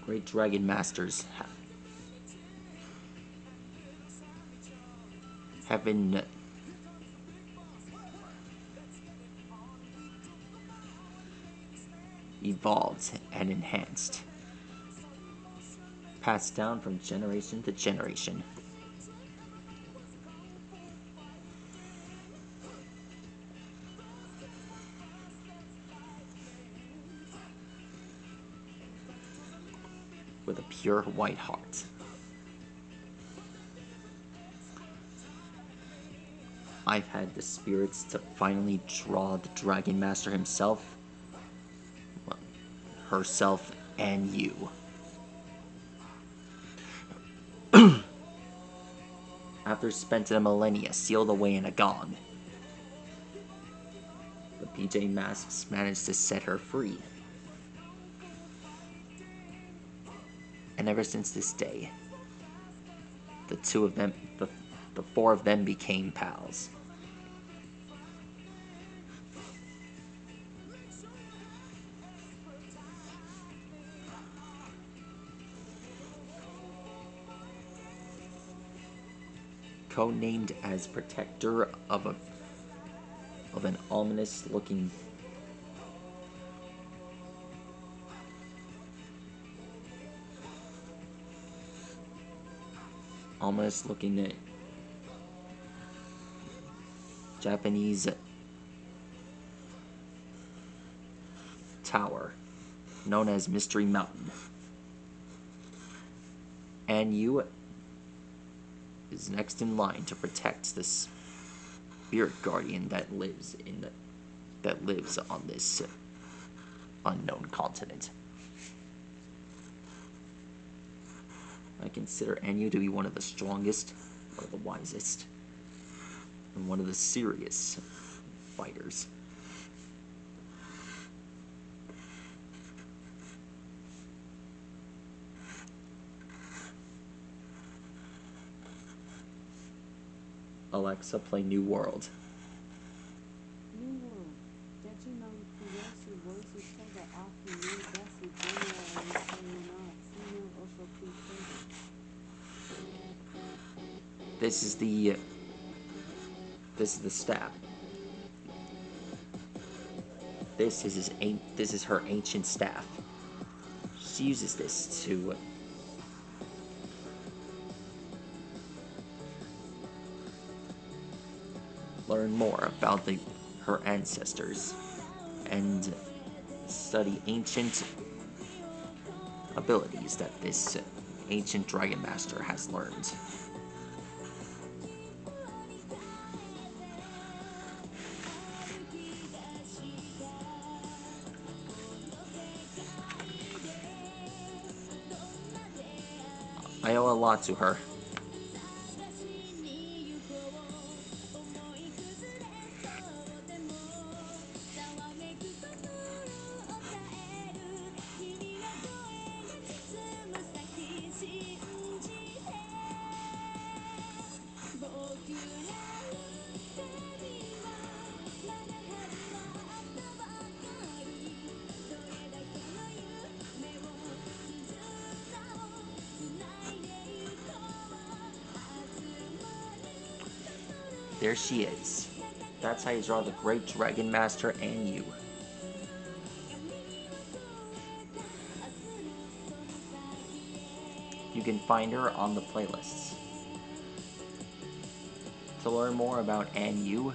Great Dragon Masters have been evolved and enhanced, passed down from generation to generation. With a pure white heart. I've had the spirits to finally draw the Dragon Master himself, herself, and you. After spending a millennia sealed away in a gong, the PJ Masks managed to set her free. And ever since this day, the four of them became pals. Codenamed as protector of an ominous looking Japanese tower known as Mystery Mountain. And you is next in line to protect this spirit guardian that lives on this unknown continent. I consider Anyu to be one of the strongest, one of the wisest, and one of the serious fighters. Alexa, play New World. New World. Did you know Kuroshi voices chega off the new Bessie General and Senior also pre-credit. This is the staff. This is her ancient staff. She uses this to learn more about her ancestors and study ancient abilities that this ancient Dragon Master has learned. I owe a lot to her. There she is. That's how you draw the Great Dragon Master and you. You can find her on the playlists. To learn more about Anyu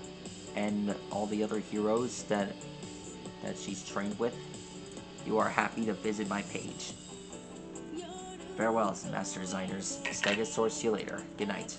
and all the other heroes that she's trained with, you are happy to visit my page. Farewell, Master Designers. Stegosaurus, see you later. Good night.